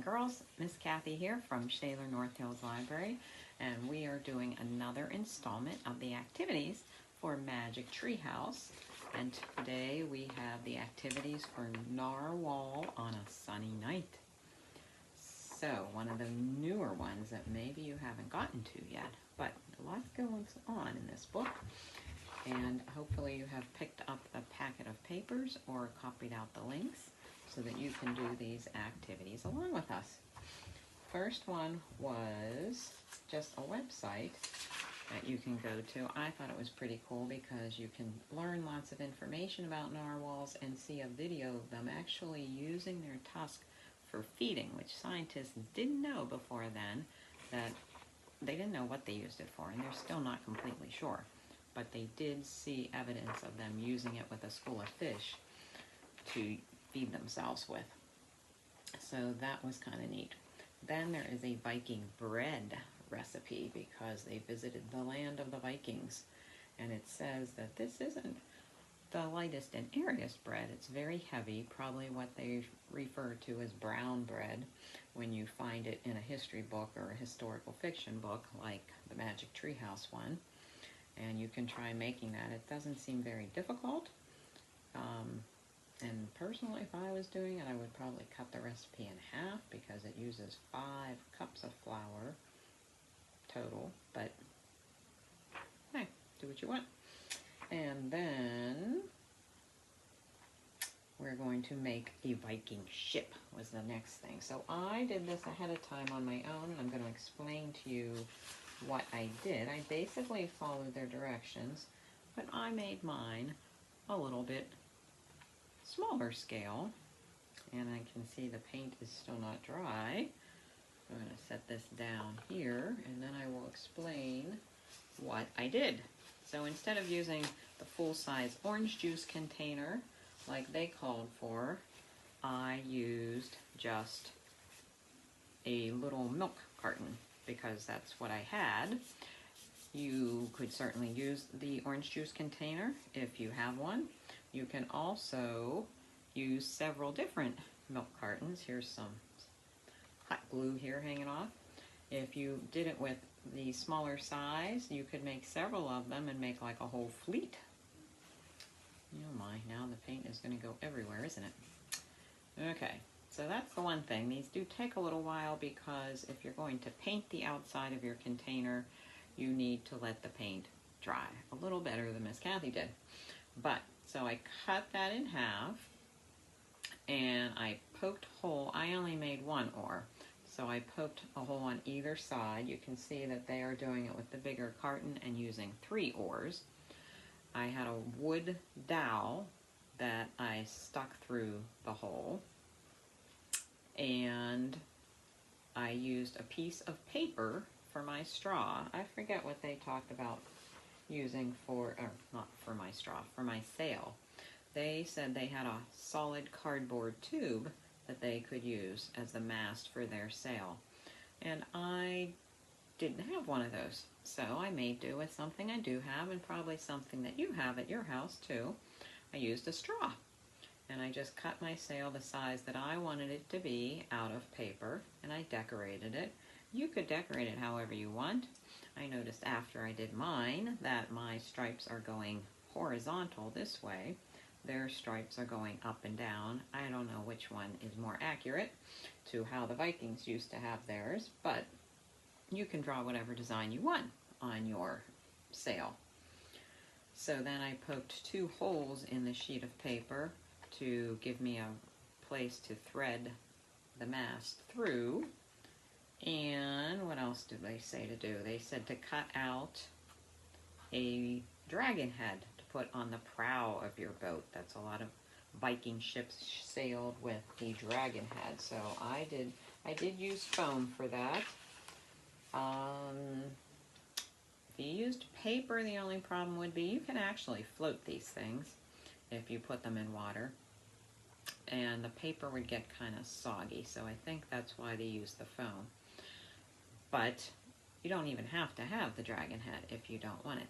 girls, Miss Kathy here from Shaler North Hills Library, and we are doing another installment of the activities for Magic Treehouse. And today we have the activities for Narwhal on a sunny night. So one of the newer ones that maybe you haven't gotten to yet, but lots goes on in this book. And hopefully you have picked up a packet of papers or copied out the links so that you can do these activities along with us. First one was just a website that you can go to. I thought it was pretty cool because you can learn lots of information about narwhals and see a video of them actually using their tusk for feeding, which scientists didn't know before then, that they didn't know what they used it for, and they're still not completely sure. But they did see evidence of them using it with a school of fish to feed themselves with. So that was kind of neat. Then there is a Viking bread recipe because they visited the land of the Vikings. And it says that this isn't the lightest and airiest bread. It's very heavy, probably what they refer to as brown bread when you find it in a history book or a historical fiction book like the Magic Treehouse one. And you can try making that. It doesn't seem very difficult. And personally, if I was doing it, I would probably cut the recipe in half because it uses 5 cups of flour total. But hey, do what you want. And then we're going to make a Viking ship was the next thing. So I did this ahead of time on my own. I'm going to explain to you what I did. I basically followed their directions, but I made mine a little bit smaller scale, and I can see the paint is still not dry. I'm going to set this down here, and then I will explain what I did. So instead of using the full-size orange juice container like they called for, I used just a little milk carton because that's what I had. You could certainly use the orange juice container if you have one. You can also use several different milk cartons. Here's some hot glue here hanging off. If you did it with the smaller size, you could make several of them and make like a whole fleet. Oh my, now the paint is going to go everywhere, isn't it? Okay, so that's the one thing. These do take a little while because if you're going to paint the outside of your container, you need to let the paint dry a little better than Miss Kathy did. But, so I cut that in half and I poked a hole. I only made one oar. So I poked a hole on either side. You can see that they are doing it with the bigger carton and using 3 oars. I had a wood dowel that I stuck through the hole, and I used a piece of paper for my straw. I forget what they talked about using for, or not for my straw, for my sail. They said they had a solid cardboard tube that they could use as the mast for their sail. And I didn't have one of those, so I made do with something I do have and probably something that you have at your house too. I used a straw, and I just cut my sail the size that I wanted it to be out of paper, and I decorated it. You could decorate it however you want. I noticed after I did mine that my stripes are going horizontal this way. Their stripes are going up and down. I don't know which one is more accurate to how the Vikings used to have theirs, but you can draw whatever design you want on your sail. So then I poked 2 holes in the sheet of paper to give me a place to thread the mast through. And what else did they say to do? They said to cut out a dragon head to put on the prow of your boat. That's a lot of Viking ships sailed with a dragon head. So I did use foam for that. If you used paper, the only problem would be you can actually float these things if you put them in water. And the paper would get kind of soggy, so I think that's why they use the foam. But you don't even have to have the dragon head if you don't want it.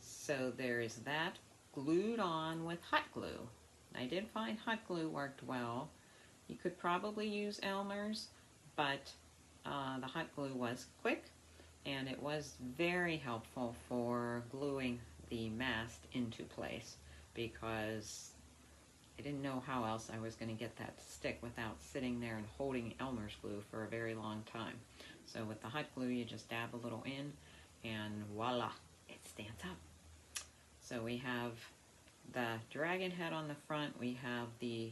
So there's that glued on with hot glue. I did find hot glue worked well. You could probably use Elmer's, but the hot glue was quick, and it was very helpful for gluing the mast into place, because I didn't know how else I was going to get that to stick without sitting there and holding Elmer's glue for a very long time. So with the hot glue, you just dab a little in, and voila, it stands up. So we have the dragon head on the front, we have the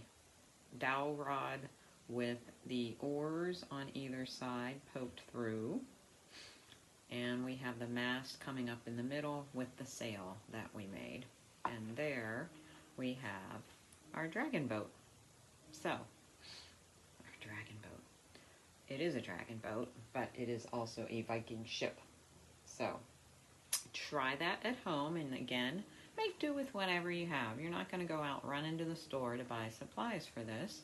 dowel rod with the oars on either side poked through, and we have the mast coming up in the middle with the sail that we made. And there we have our dragon boat. So, our dragon boat. It is a dragon boat, but it is also a Viking ship. So, try that at home, and again, make do with whatever you have. You're not going to go out and run into the store to buy supplies for this.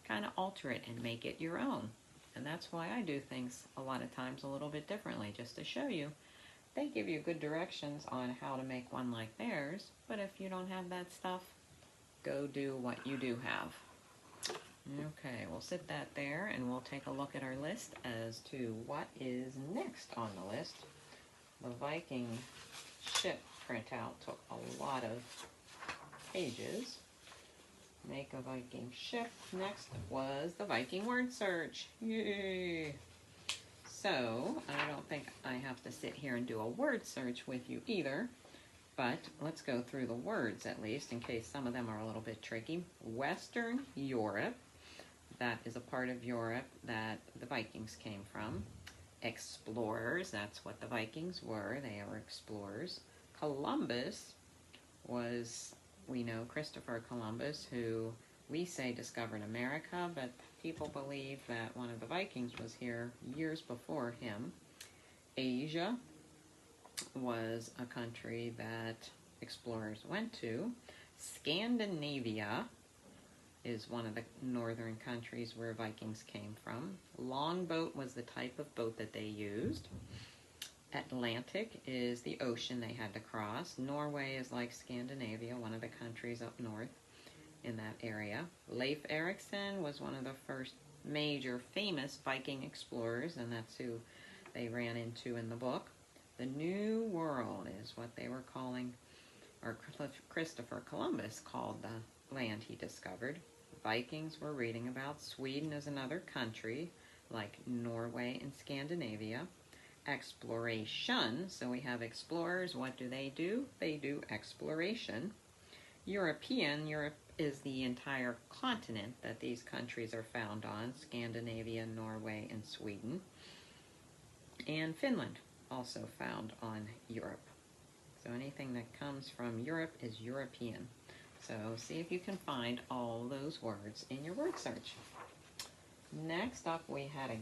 Kind of alter it and make it your own. And that's why I do things a lot of times a little bit differently, just to show you. They give you good directions on how to make one like theirs, but if you don't have that stuff, go do what you do have. Okay, we'll sit that there, and we'll take a look at our list as to what is next on the list. The Viking ship printout took a lot of pages. Make a Viking ship. Next was the Viking word search. Yay! So, I don't think I have to sit here and do a word search with you either, but let's go through the words at least, in case some of them are a little bit tricky. Western Europe, that is a part of Europe that the Vikings came from. Explorers, that's what the Vikings were. They were explorers. Columbus was, we know, Christopher Columbus, who we say discovered America, but people believe that one of the Vikings was here years before him. Asia was a country that explorers went to. Scandinavia is one of the northern countries where Vikings came from. Longboat was the type of boat that they used. Atlantic is the ocean they had to cross. Norway is like Scandinavia, one of the countries up north in that area. Leif Erikson was one of the first major famous Viking explorers, and that's who they ran into in the book. The New World is what they were calling, or Christopher Columbus called the land he discovered. Vikings were reading about. Sweden is another country, like Norway and Scandinavia. Exploration, so we have explorers. What do? They do exploration. European, Europe is the entire continent that these countries are found on, Scandinavia, Norway, and Sweden. And Finland, also found on Europe. So anything that comes from Europe is European. So see if you can find all those words in your word search. Next up, we had a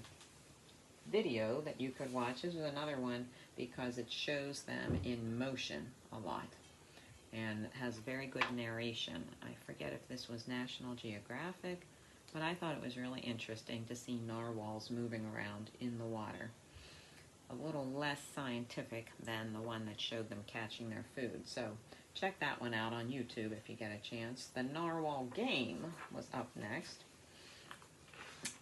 video that you could watch. This is another one because it shows them in motion a lot and has very good narration. I forget if this was National Geographic, but I thought it was really interesting to see narwhals moving around in the water. A little less scientific than the one that showed them catching their food. So check that one out on YouTube if you get a chance. The Narwhal Game was up next.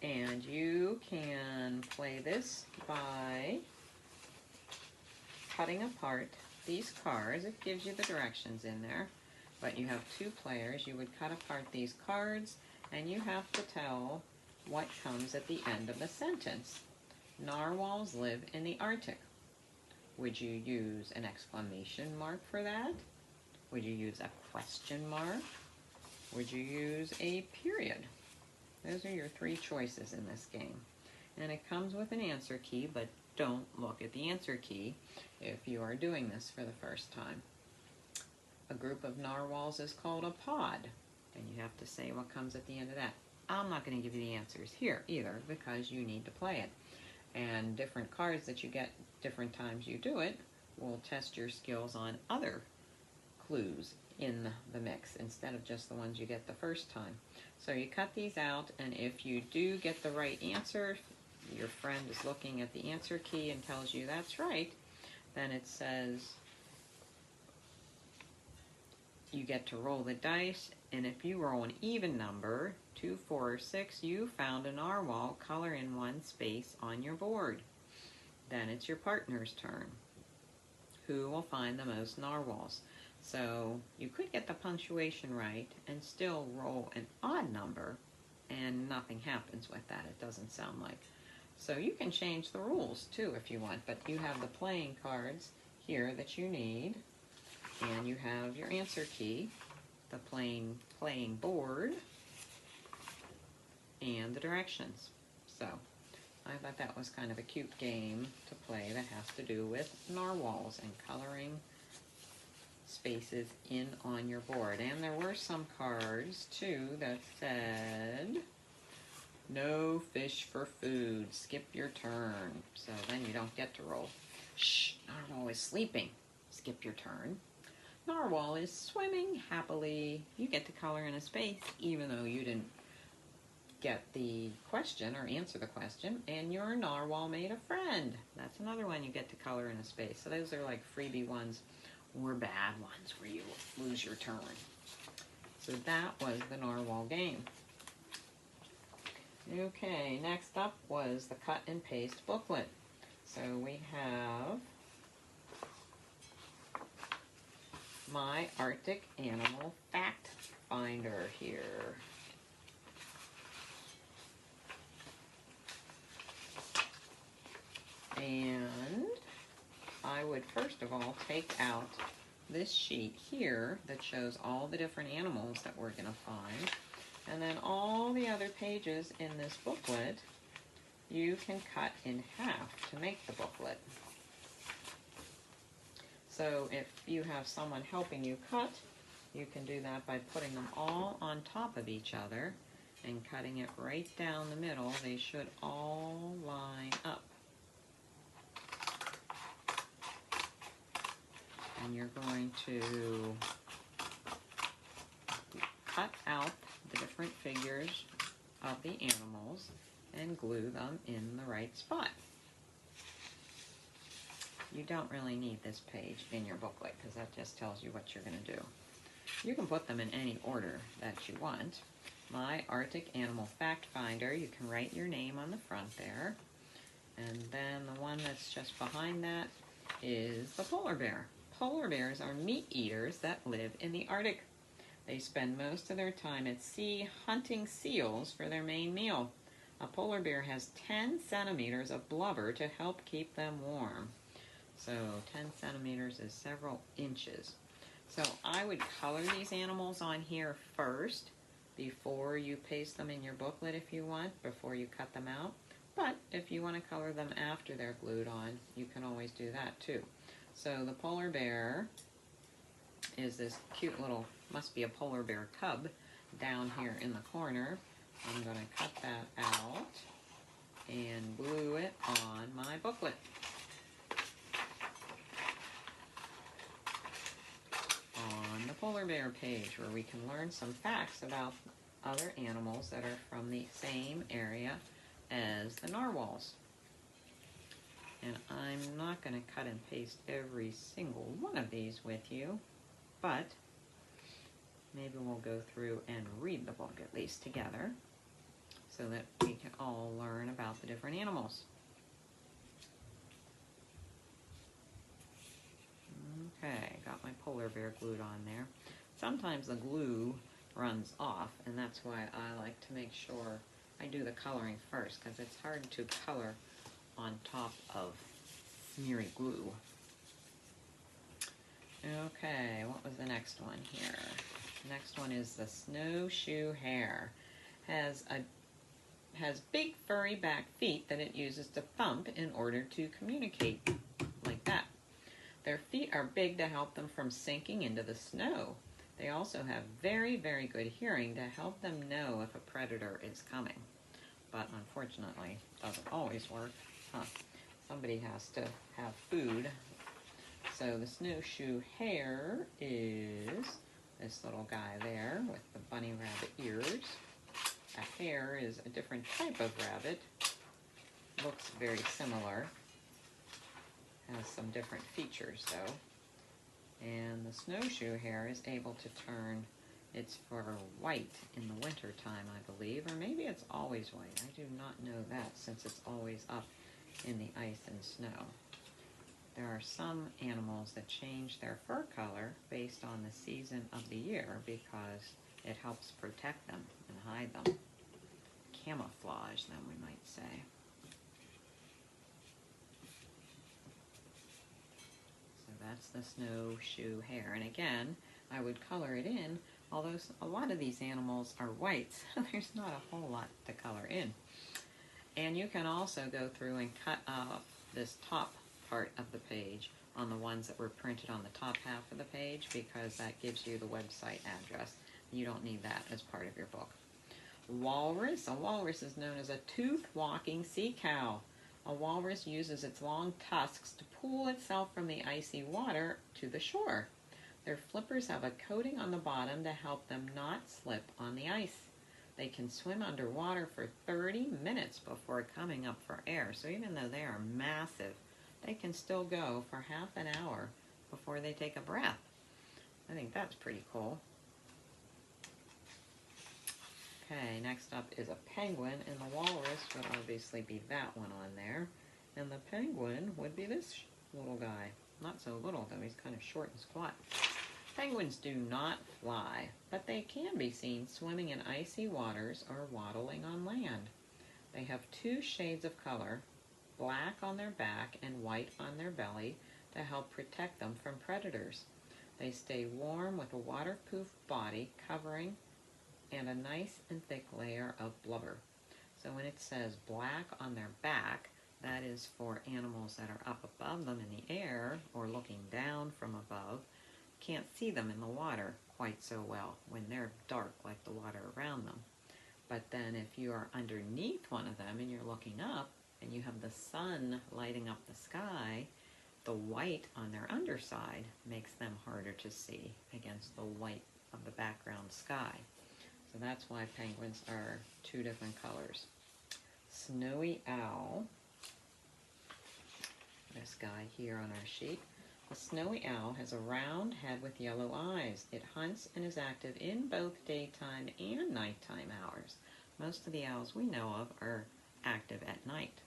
And you can play this by cutting apart these cards. It gives you the directions in there, but you have two players. You would cut apart these cards, and you have to tell what comes at the end of the sentence. Narwhals live in the Arctic. Would you use an exclamation mark for that? Would you use a question mark? Would you use a period? Those are your three choices in this game. And it comes with an answer key, but don't look at the answer key if you are doing this for the first time. A group of narwhals is called a pod, and you have to say what comes at the end of that. I'm not going to give you the answers here either because you need to play it. And different cards that you get different times you do it will test your skills on other clues in the mix instead of just the ones you get the first time. So you cut these out, and if you do get the right answer, your friend is looking at the answer key and tells you that's right, then it says you get to roll the dice, and if you roll an even number, 2, 4, or 6, you found a narwhal. Color in one space on your board. Then it's your partner's turn. Who will find the most narwhals? So you could get the punctuation right and still roll an odd number, and nothing happens with that. It doesn't sound like. So you can change the rules too if you want, but you have the playing cards here that you need, and you have your answer key, the playing board, and the directions. So I thought that was kind of a cute game to play that has to do with narwhals and coloring spaces in on your board. And there were some cards too that said, no fish for food, skip your turn. So then you don't get to roll. Shh, narwhal is sleeping, skip your turn. Narwhal is swimming happily. You get to color in a space even though you didn't get the question or answer the question, and your narwhal made a friend. That's another one you get to color in a space. So those are like freebie ones or bad ones where you lose your turn. So that was the narwhal game. Okay, next up was the cut and paste booklet. So we have my Arctic Animal Fact Finder here. And I would first of all take out this sheet here that shows all the different animals that we're going to find. And then all the other pages in this booklet you can cut in half to make the booklet. So if you have someone helping you cut, you can do that by putting them all on top of each other and cutting it right down the middle. They should all line up. And you're going to cut out the different figures of the animals and glue them in the right spot. You don't really need this page in your booklet because that just tells you what you're going to do. You can put them in any order that you want. My Arctic Animal Fact Finder, you can write your name on the front there. And then the one that's just behind that is the polar bear. Polar bears are meat eaters that live in the Arctic. They spend most of their time at sea hunting seals for their main meal. A polar bear has 10 centimeters of blubber to help keep them warm. So 10 centimeters is several inches. So I would color these animals on here first before you paste them in your booklet if you want, before you cut them out. But if you want to color them after they're glued on, you can always do that too. So the polar bear is this cute little, must be a polar bear cub down here in the corner. I'm going to cut that out and glue it on my booklet. On the polar bear page, where we can learn some facts about other animals that are from the same area as the narwhals. And I'm not going to cut and paste every single one of these with you, but maybe we'll go through and read the book at least together so that we can all learn about the different animals. Okay, got my polar bear glued on there. Sometimes the glue runs off, and that's why I like to make sure I do the coloring first, because it's hard to color on top of smeary glue. Okay, what was the next one here? The next one is the snowshoe hare. Has big furry back feet that it uses to thump in order to communicate, like that. Their feet are big to help them from sinking into the snow. They also have very, very good hearing to help them know if a predator is coming. But unfortunately, it doesn't always work. Somebody has to have food. So the snowshoe hare is this little guy there with the bunny rabbit ears. A hare is a different type of rabbit. Looks very similar. Has some different features though. And the snowshoe hare is able to turn It's for white in the winter time, I believe, or maybe it's always white. I do not know that since it's always up in the ice and snow. There are some animals that change their fur color based on the season of the year because it helps protect them and hide them. Camouflage them, we might say. So that's the snowshoe hare. And again, I would color it in, although a lot of these animals are white, so there's not a whole lot to color in. And you can also go through and cut off this top part of the page on the ones that were printed on the top half of the page because that gives you the website address. You don't need that as part of your book. Walrus. A walrus is known as a tooth-walking sea cow. A walrus uses its long tusks to pull itself from the icy water to the shore. Their flippers have a coating on the bottom to help them not slip on the ice. They can swim underwater for 30 minutes before coming up for air. So even though they are massive, they can still go for half an hour before they take a breath. I think that's pretty cool. Okay, next up is a penguin, and the walrus would obviously be that one on there. And the penguin would be this little guy. Not so little, though. He's kind of short and squat. Penguins do not fly, but they can be seen swimming in icy waters or waddling on land. They have two shades of color, black on their back and white on their belly, to help protect them from predators. They stay warm with a waterproof body covering and a nice and thick layer of blubber. So when it says black on their back, that is for animals that are up above them in the air or looking down from above. Can't see them in the water quite so well when they're dark like the water around them. But then if you are underneath one of them and you're looking up and you have the sun lighting up the sky, the white on their underside makes them harder to see against the white of the background sky. So that's why penguins are two different colors. Snowy owl, this guy here on our sheet. A snowy owl has a round head with yellow eyes. It hunts and is active in both daytime and nighttime hours. Most of the owls we know of are active at night.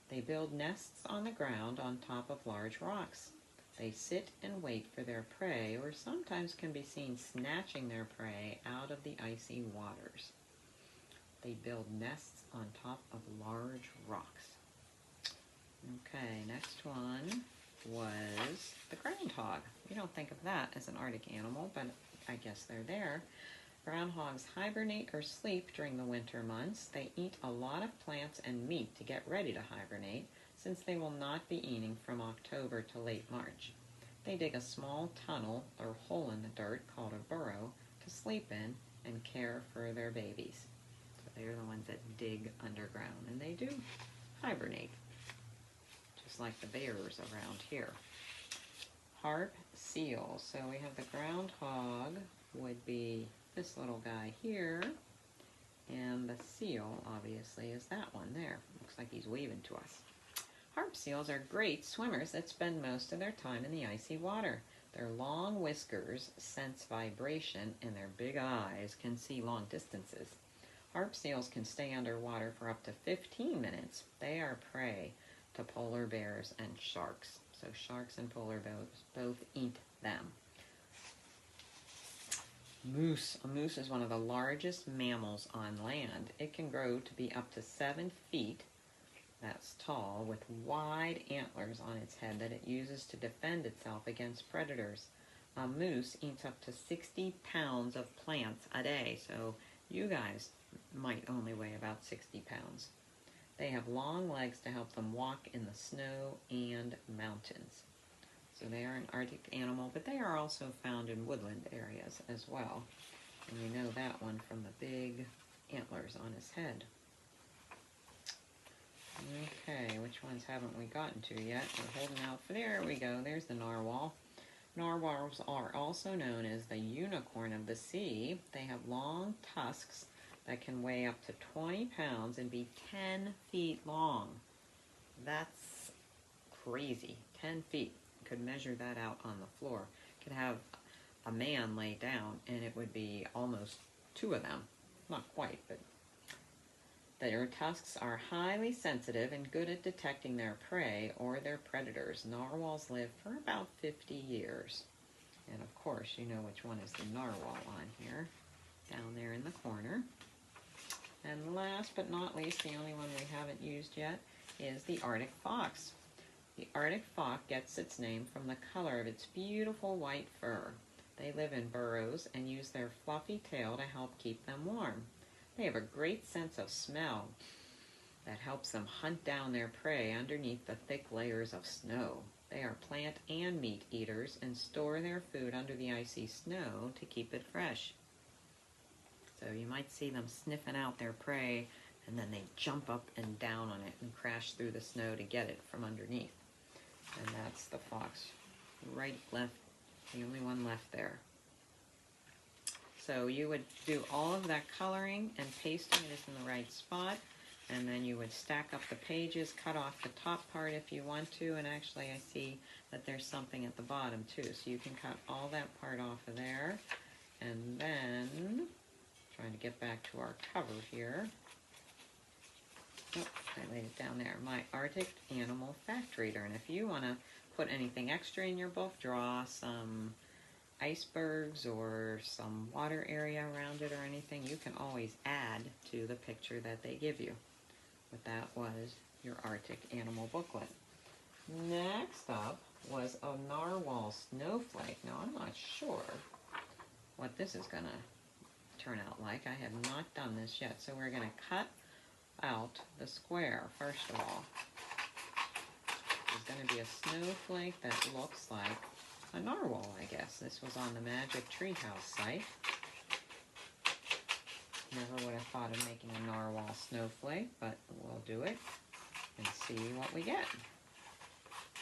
They build nests on the ground on top of large rocks. They sit and wait for their prey, or sometimes can be seen snatching their prey out of the icy waters. They build nests on top of large rocks. Okay, next one was the groundhog. We don't think of that as an Arctic animal, but I guess they're there. Groundhogs hibernate or sleep during the winter months. They eat a lot of plants and meat to get ready to hibernate, since they will not be eating from October to late March. They dig a small tunnel or hole in the dirt called a burrow to sleep in and care for their babies. So they're the ones that dig underground, and they do hibernate, just like the bears around here. Harp seal. So we have the groundhog would be this little guy here, and the seal obviously is that one there. Looks like he's waving to us. Harp seals are great swimmers that spend most of their time in the icy water. Their long whiskers sense vibration, and their big eyes can see long distances. Harp seals can stay underwater for up to 15 minutes. They are prey to polar bears and sharks. So sharks and polar bears both eat them. Moose. A moose is one of the largest mammals on land. It can grow to be up to 7 feet. That's tall, with wide antlers on its head that it uses to defend itself against predators. A moose eats up to 60 pounds of plants a day, so you guys might only weigh about 60 pounds. They have long legs to help them walk in the snow and mountains. So they are an Arctic animal, but they are also found in woodland areas as well. And we know that one from the big antlers on his head. Okay, which ones haven't we gotten to yet? We're holding out for, there we go, there's the narwhal. Narwhals are also known as the unicorn of the sea. They have long tusks that can weigh up to 20 pounds and be 10 feet long. That's crazy, 10 feet. Could measure that out on the floor. Could have a man lay down, and it would be almost two of them. Not quite, but their tusks are highly sensitive and good at detecting their prey or their predators. Narwhals live for about 50 years. And of course, you know which one is the narwhal on here, down there in the corner. And last but not least, the only one we haven't used yet is the Arctic fox. The Arctic fox gets its name from the color of its beautiful white fur. They live in burrows and use their fluffy tail to help keep them warm. They have a great sense of smell that helps them hunt down their prey underneath the thick layers of snow. They are plant and meat eaters and store their food under the icy snow to keep it fresh. So you might see them sniffing out their prey, and then they jump up and down on it and crash through the snow to get it from underneath. And that's the fox. Right, left, the only one left there. So you would do all of that coloring and pasting it in the right spot, and then you would stack up the pages, cut off the top part if you want to, and actually I see that there's something at the bottom too, so you can cut all that part off of there. And then, trying to get back to our cover here. Oh, I laid it down there. My Arctic Animal Fact Reader, and if you want to put anything extra in your book, draw some icebergs or some water area around it or anything, you can always add to the picture that they give you. But that was your Arctic Animal booklet. Next up was a Narwhal Snowflake. Now I'm not sure what this is going to turn out like. I have not done this yet. So we're going to cut out the square first of all. There's going to be a snowflake that looks like a narwhal, I guess. This was on the Magic Treehouse site. Never would have thought of making a narwhal snowflake, but we'll do it and see what we get.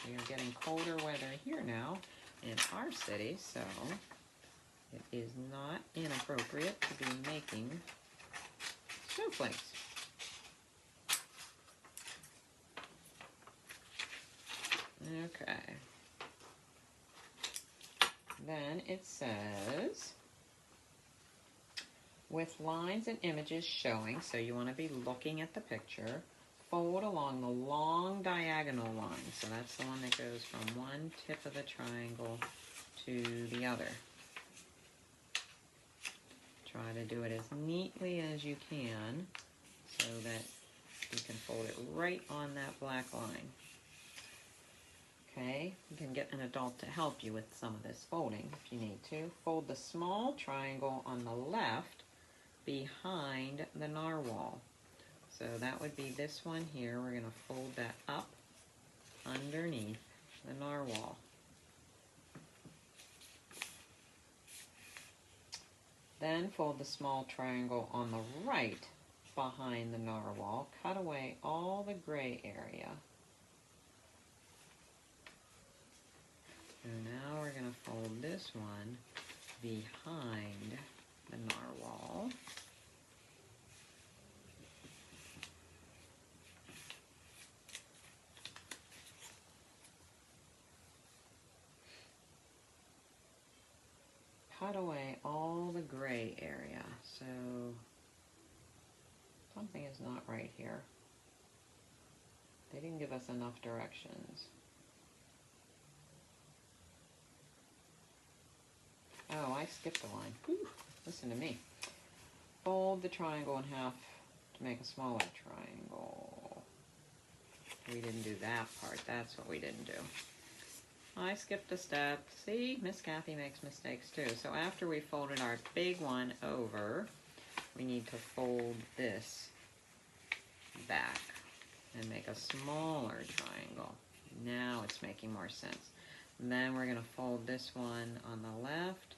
We are getting colder weather here now in our city, so it is not inappropriate to be making snowflakes. Okay. Then it says, with lines and images showing, so you want to be looking at the picture, fold along the long diagonal line. So that's the one that goes from one tip of the triangle to the other. Try to do it as neatly as you can so that you can fold it right on that black line. Okay, you can get an adult to help you with some of this folding if you need to. Fold the small triangle on the left behind the narwhal. So that would be this one here. We're going to fold that up underneath the narwhal. Then fold the small triangle on the right behind the narwhal. Cut away all the gray area. So now we're going to fold this one behind the narwhal. Cut away all the gray area. So something is not right here. They didn't give us enough directions. Oh, I skipped a line. Whew, listen to me. Fold the triangle in half to make a smaller triangle. We didn't do that part. That's what we didn't do. I skipped a step. See, Miss Kathy makes mistakes too. So after we folded our big one over, we need to fold this back and make a smaller triangle. Now it's making more sense. And then we're going to fold this one on the left,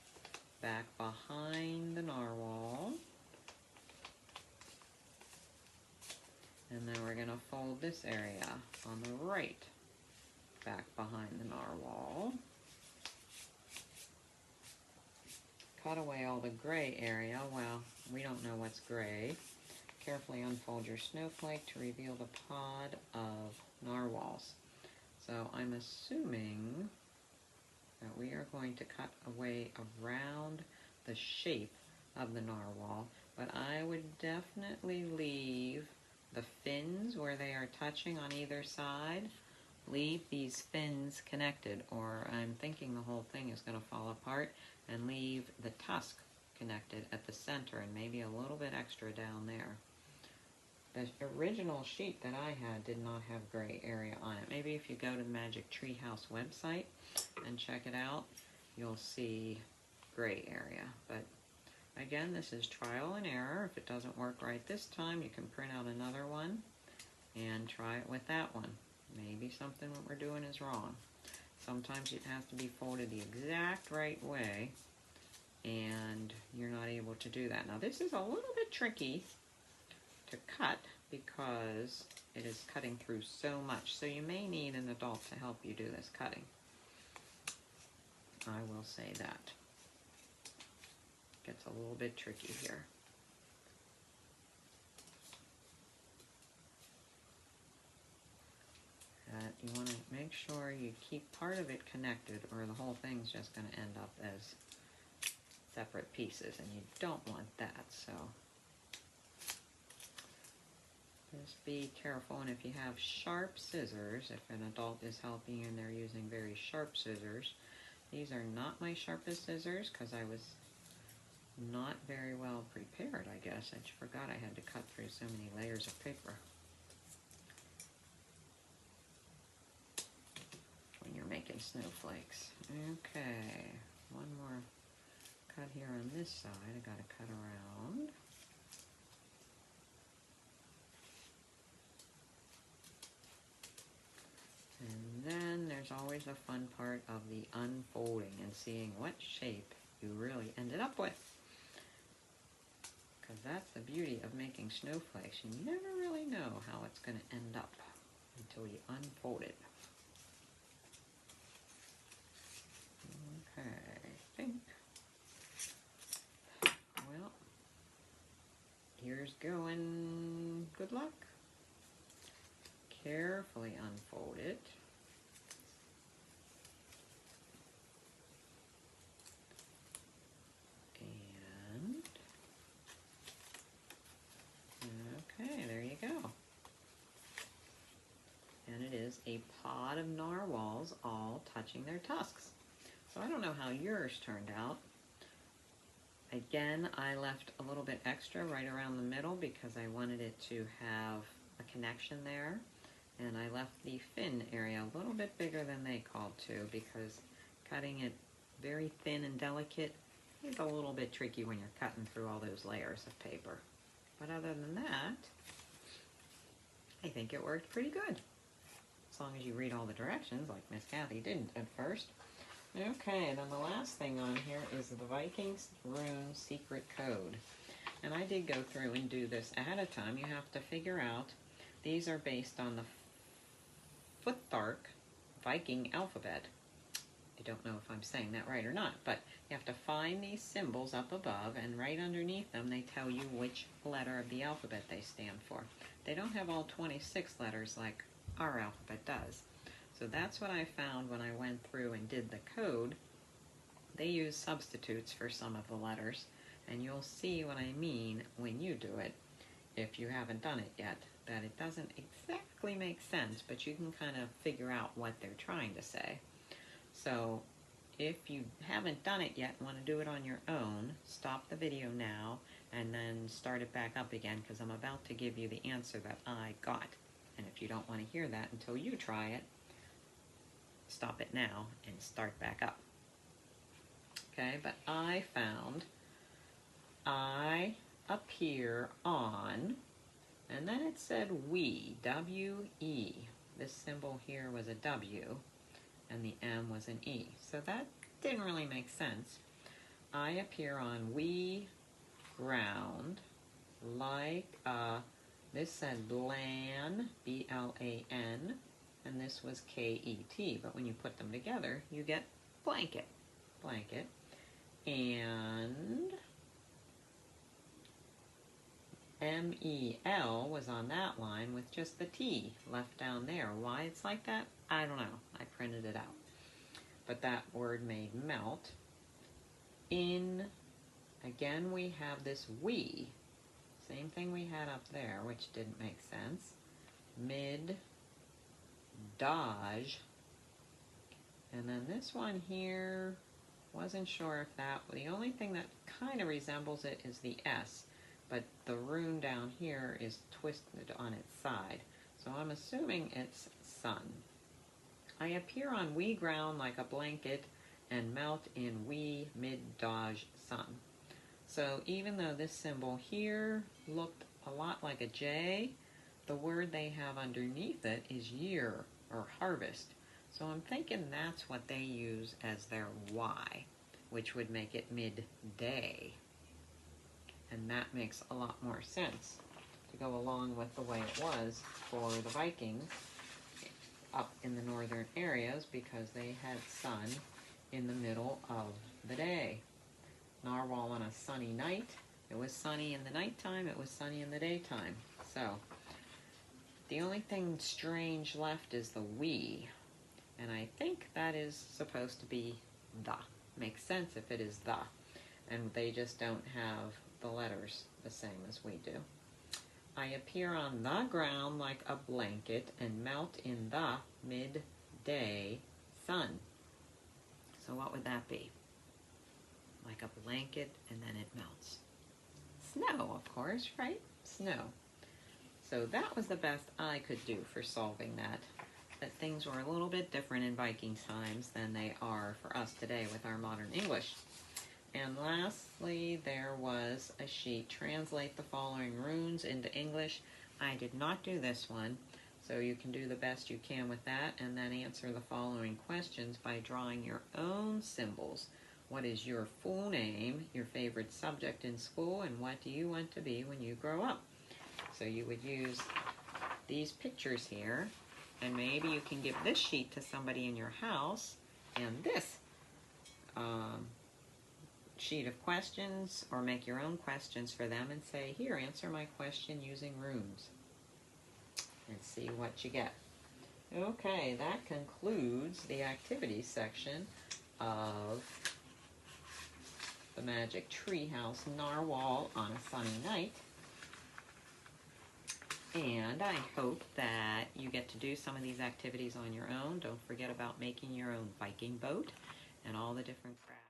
back behind the narwhal. And then we're going to fold this area on the right, back behind the narwhal. Cut away all the gray area. Well, we don't know what's gray. Carefully unfold your snowflake to reveal the pod of narwhals. So I'm assuming that we are going to cut away around the shape of the narwhal, but I would definitely leave the fins where they are touching on either side. Leave these fins connected, or I'm thinking the whole thing is going to fall apart, and leave the tusk connected at the center and maybe a little bit extra down there. The original sheet that I had did not have gray area on it. Maybe if you go to the Magic Treehouse website and check it out, you'll see gray area. But again, this is trial and error. If it doesn't work right this time, you can print out another one and try it with that one. Maybe something what we're doing is wrong. Sometimes it has to be folded the exact right way, and you're not able to do that. Now this is a little bit tricky to cut because it is cutting through so much, so you may need an adult to help you do this cutting. I will say that. Gets a little bit tricky here. You want to make sure you keep part of it connected, or the whole thing's just going to end up as separate pieces, and you don't want that. So just be careful, and if you have sharp scissors, if an adult is helping you and they're using very sharp scissors, these are not my sharpest scissors because I was not very well prepared, I guess. I just forgot I had to cut through so many layers of paper when you're making snowflakes. Okay, one more cut here on this side. I got to cut around. And then there's always a fun part of the unfolding and seeing what shape you really ended up with. Because that's the beauty of making snowflakes. You never really know how it's going to end up until you unfold it. Okay, I think. Well, here's going. Good luck. Carefully unfold it. And, okay, there you go. And it is a pod of narwhals all touching their tusks. So I don't know how yours turned out. Again, I left a little bit extra right around the middle because I wanted it to have a connection there. And I left the fin area a little bit bigger than they called to, because cutting it very thin and delicate is a little bit tricky when you're cutting through all those layers of paper. But other than that, I think it worked pretty good. As long as you read all the directions, like Miss Kathy didn't at first. Okay, then the last thing on here is the Vikings Rune Secret Code. And I did go through and do this ahead of time. You have to figure out, these are based on the Futhark Viking alphabet. I don't know if I'm saying that right or not, but you have to find these symbols up above, and right underneath them they tell you which letter of the alphabet they stand for. They don't have all 26 letters like our alphabet does. So that's what I found when I went through and did the code. They use substitutes for some of the letters, and you'll see what I mean when you do it, if you haven't done it yet, that it doesn't exactly make sense, but you can kind of figure out what they're trying to say. So if you haven't done it yet and want to do it on your own, stop the video now and then start it back up again, because I'm about to give you the answer that I got. And if you don't want to hear that until you try it, stop it now and start back up. Okay, but I found I appear on, and then it said we, W-E. This symbol here was a W, and the M was an E. So that didn't really make sense. I appear on we ground like, this said Blan, B-L-A-N, and this was K-E-T. But when you put them together, you get blanket. Blanket. And M-E-L was on that line with just the T left down there. Why it's like that, I don't know. I printed it out. but that word made melt. In, again we have this we, same thing we had up there, which didn't make sense. Mid, dodge, and then this one here, wasn't sure if that, the only thing that kind of resembles it is the S, but the rune down here is twisted on its side, so I'm assuming it's sun. I appear on wee ground like a blanket and melt in wee mid-dodge sun. So even though this symbol here looked a lot like a J, the word they have underneath it is year or harvest. So I'm thinking that's what they use as their Y, which would make it midday. And that makes a lot more sense to go along with the way it was for the Vikings up in the northern areas, because they had sun in the middle of the day. Narwhal on a sunny night. It was sunny in the nighttime, it was sunny in the daytime. So the only thing strange left is the we, and I think that is supposed to be the. Makes sense if it is the, and they just don't have the letters the same as we do. I appear on the ground like a blanket and melt in the midday sun. So what would that be? Like a blanket and then it melts. Snow, of course, right? Snow. So that was the best I could do for solving that. That things were a little bit different in Viking times than they are for us today with our modern English. And lastly, there was a sheet, translate the following runes into English. I did not do this one, so you can do the best you can with that, and then answer the following questions by drawing your own symbols. What is your full name, your favorite subject in school, and what do you want to be when you grow up? So you would use these pictures here, and maybe you can give this sheet to somebody in your house, and this sheet of questions, or make your own questions for them and say, here, answer my question using runes, and see what you get. Okay, that concludes the activities section of the Magic Treehouse Narwhal on a Sunny Night. And I hope that you get to do some of these activities on your own. Don't forget about making your own Viking boat and all the different crafts.